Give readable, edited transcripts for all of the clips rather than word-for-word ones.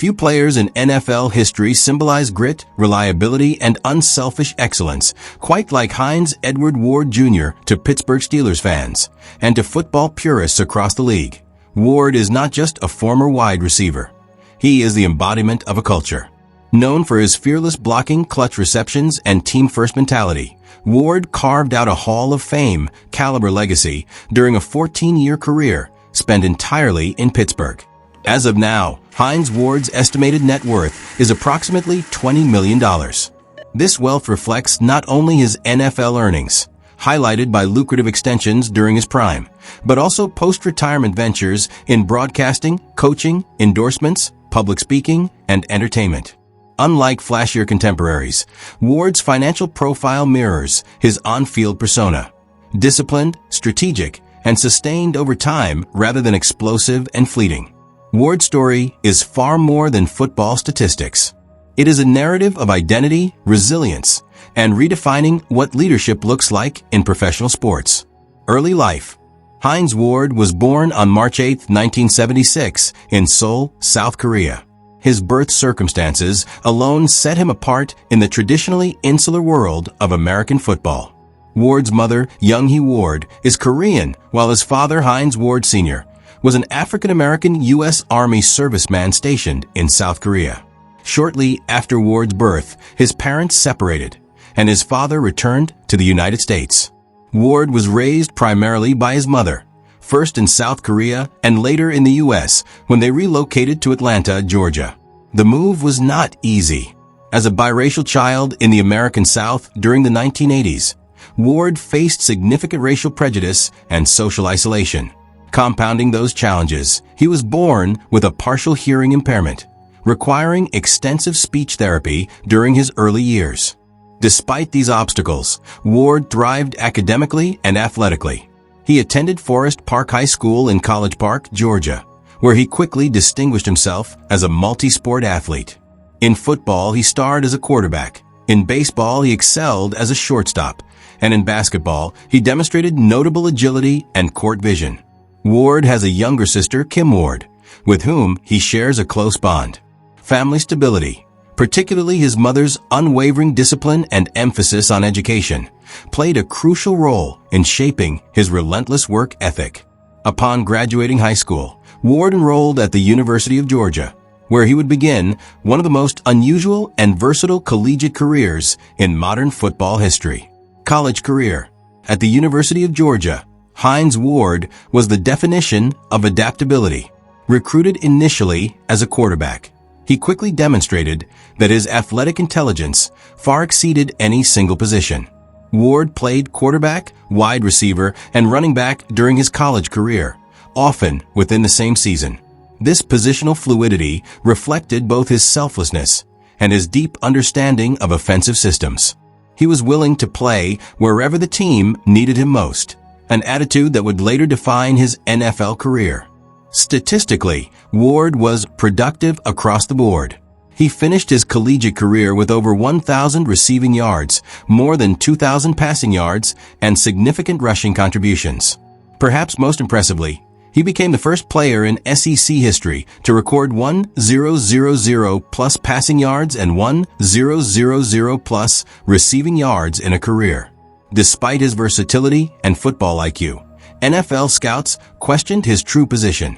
Few players in NFL history symbolize grit, reliability, and unselfish excellence, quite like Hines Edward Ward Jr. to Pittsburgh Steelers fans, and to football purists across the league. Ward is not just a former wide receiver. He is the embodiment of a culture. Known for his fearless blocking, clutch receptions, and team-first mentality, Ward carved out a Hall of Fame caliber legacy during a 14-year career spent entirely in Pittsburgh. As of now, Hines Ward's estimated net worth is approximately $20 million. This wealth reflects not only his NFL earnings, highlighted by lucrative extensions during his prime, but also post-retirement ventures in broadcasting, coaching, endorsements, public speaking, and entertainment. Unlike flashier contemporaries, Ward's financial profile mirrors his on-field persona: disciplined, strategic, and sustained over time rather than explosive and fleeting. Ward's story is far more than football statistics. It is a narrative of identity, resilience, and redefining what leadership looks like in professional sports. Early life. Hines Ward was born on March 8, 1976, in Seoul, South Korea. His birth circumstances alone set him apart in the traditionally insular world of American football. Ward's mother, Young-hee Ward, is Korean, while his father, Hines Ward Sr., was an African-American U.S. Army serviceman stationed in South Korea. Shortly after Ward's birth, his parents separated, and his father returned to the United States. Ward was raised primarily by his mother, first in South Korea and later in the U.S. when they relocated to Atlanta, Georgia. The move was not easy. As a biracial child in the American South during the 1980s, Ward faced significant racial prejudice and social isolation. Compounding those challenges, he was born with a partial hearing impairment, requiring extensive speech therapy during his early years. Despite these obstacles, Ward thrived academically and athletically. He attended Forest Park High School in College Park, Georgia, where he quickly distinguished himself as a multi-sport athlete. In football, he starred as a quarterback. In baseball, he excelled as a shortstop. And in basketball, he demonstrated notable agility and court vision. Ward has a younger sister, Kim Ward, with whom he shares a close bond. Family stability, particularly his mother's unwavering discipline and emphasis on education, played a crucial role in shaping his relentless work ethic. Upon graduating high school, Ward enrolled at the University of Georgia, where he would begin one of the most unusual and versatile collegiate careers in modern football history. College career. At the University of Georgia, Hines Ward was the definition of adaptability. Recruited initially as a quarterback, he quickly demonstrated that his athletic intelligence far exceeded any single position. Ward played quarterback, wide receiver, and running back during his college career, often within the same season. This positional fluidity reflected both his selflessness and his deep understanding of offensive systems. He was willing to play wherever the team needed him most, an attitude that would later define his NFL career. Statistically, Ward was productive across the board. He finished his collegiate career with over 1,000 receiving yards, more than 2,000 passing yards, and significant rushing contributions. Perhaps most impressively, he became the first player in SEC history to record 1,000 plus passing yards and 1,000 plus receiving yards in a career. Despite his versatility and football IQ, NFL scouts questioned his true position.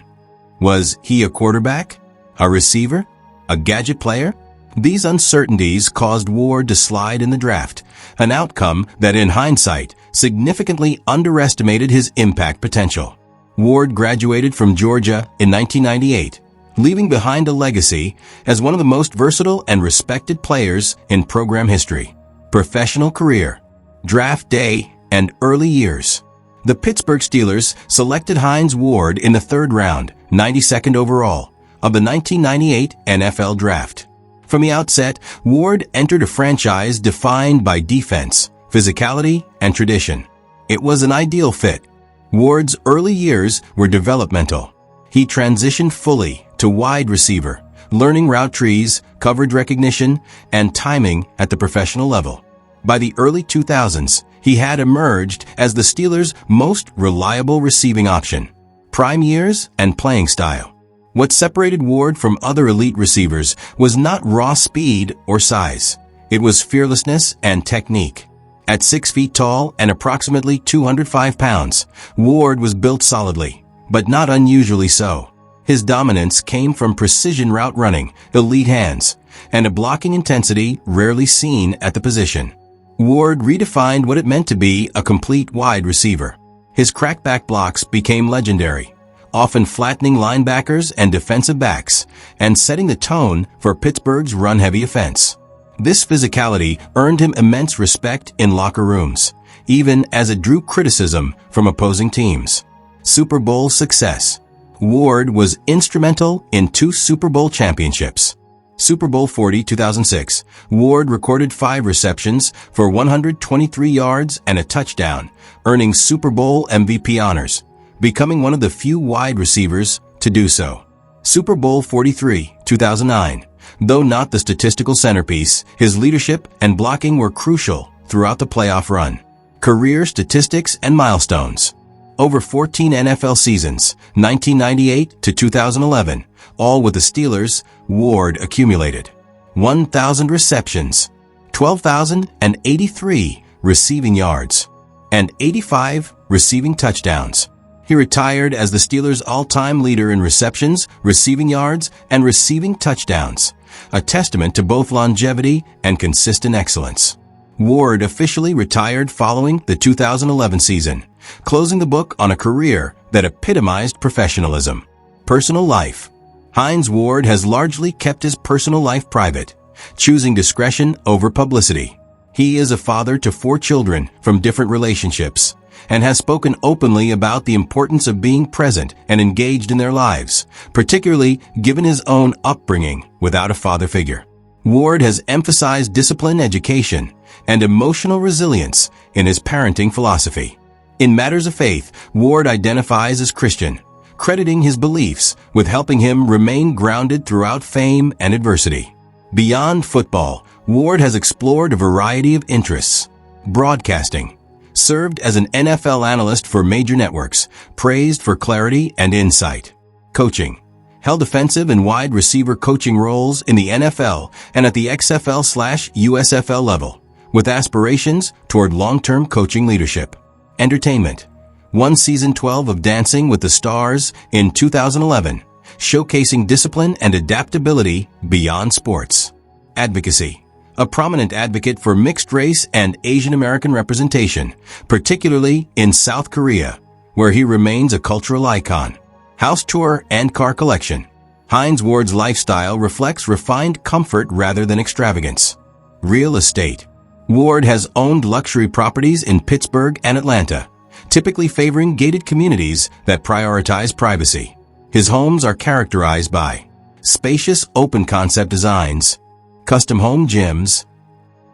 Was he a quarterback? A receiver? A gadget player? These uncertainties caused Ward to slide in the draft, an outcome that in hindsight significantly underestimated his impact potential. Ward graduated from Georgia in 1998, leaving behind a legacy as one of the most versatile and respected players in program history. Professional career. Draft day and early years. The Pittsburgh Steelers selected Hines Ward in the third round, 92nd overall, of the 1998 NFL Draft. From the outset, Ward entered a franchise defined by defense, physicality, and tradition. It was an ideal fit. Ward's early years were developmental. He transitioned fully to wide receiver, learning route trees, coverage recognition, and timing at the professional level. By the early 2000s, he had emerged as the Steelers' most reliable receiving option. Prime years and playing style. What separated Ward from other elite receivers was not raw speed or size. It was fearlessness and technique. At 6 feet tall and approximately 205 pounds, Ward was built solidly, but not unusually so. His dominance came from precision route running, elite hands, and a blocking intensity rarely seen at the position. Ward redefined what it meant to be a complete wide receiver. His crackback blocks became legendary, often flattening linebackers and defensive backs, and setting the tone for Pittsburgh's run-heavy offense. This physicality earned him immense respect in locker rooms, even as it drew criticism from opposing teams. Super Bowl success. Ward was instrumental in 2 Super Bowl championships. Super Bowl 40 2006, Ward recorded 5 receptions for 123 yards and a touchdown, earning Super Bowl MVP honors, becoming one of the few wide receivers to do so. Super Bowl 43 2009, though not the statistical centerpiece, his leadership and blocking were crucial throughout the playoff run. Career statistics and milestones. Over 14 NFL seasons, 1998 to 2011, all with the Steelers, Ward accumulated 1,000 receptions, 12,083 receiving yards, and 85 receiving touchdowns. He retired as the Steelers' all-time leader in receptions, receiving yards, and receiving touchdowns, a testament to both longevity and consistent excellence. Ward officially retired following the 2011 season, closing the book on a career that epitomized professionalism. Personal life. Hines Ward has largely kept his personal life private, choosing discretion over publicity. He is a father to 4 children from different relationships and has spoken openly about the importance of being present and engaged in their lives, particularly given his own upbringing without a father figure. Ward has emphasized discipline, education, and emotional resilience in his parenting philosophy. In matters of faith, Ward identifies as Christian, crediting his beliefs with helping him remain grounded throughout fame and adversity. Beyond football, Ward has explored a variety of interests. Broadcasting. Served as an NFL analyst for major networks, praised for clarity and insight. Coaching. Held defensive and wide receiver coaching roles in the NFL and at the XFL/USFL level, with aspirations toward long-term coaching leadership. Entertainment. Won season 12 of Dancing with the Stars in 2011, showcasing discipline and adaptability beyond sports. Advocacy. A prominent advocate for mixed race and Asian American representation, particularly in South Korea, where he remains a cultural icon. House tour and car collection. Hines Ward's lifestyle reflects refined comfort rather than extravagance. Real estate. Ward has owned luxury properties in Pittsburgh and Atlanta, typically favoring gated communities that prioritize privacy. His homes are characterized by spacious open-concept designs, custom home gyms,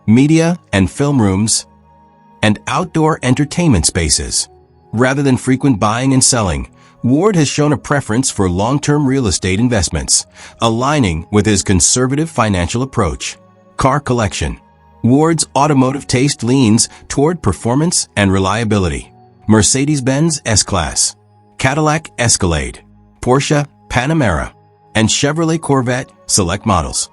media and film rooms, and outdoor entertainment spaces. Rather than frequent buying and selling, Ward has shown a preference for long-term real estate investments, aligning with his conservative financial approach. Car collection. Ward's automotive taste leans toward performance and reliability. Mercedes-Benz S-Class, Cadillac Escalade, Porsche Panamera, and Chevrolet Corvette select models.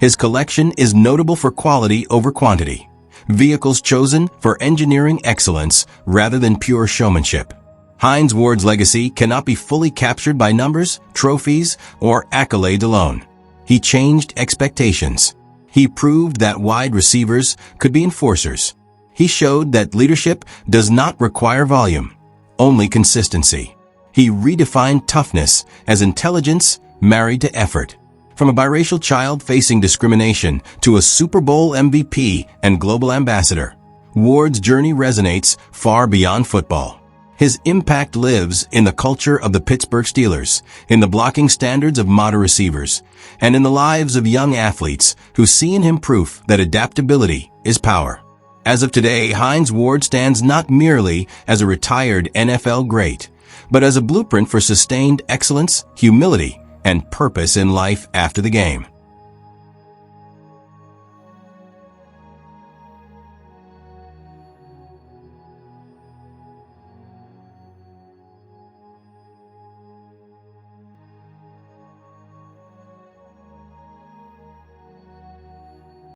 His collection is notable for quality over quantity, vehicles chosen for engineering excellence rather than pure showmanship. Hines Ward's legacy cannot be fully captured by numbers, trophies, or accolades alone. He changed expectations. He proved that wide receivers could be enforcers. He showed that leadership does not require volume, only consistency. He redefined toughness as intelligence married to effort. From a biracial child facing discrimination to a Super Bowl MVP and global ambassador, Ward's journey resonates far beyond football. His impact lives in the culture of the Pittsburgh Steelers, in the blocking standards of modern receivers, and in the lives of young athletes who see in him proof that adaptability is power. As of today, Hines Ward stands not merely as a retired NFL great, but as a blueprint for sustained excellence, humility, and purpose in life after the game.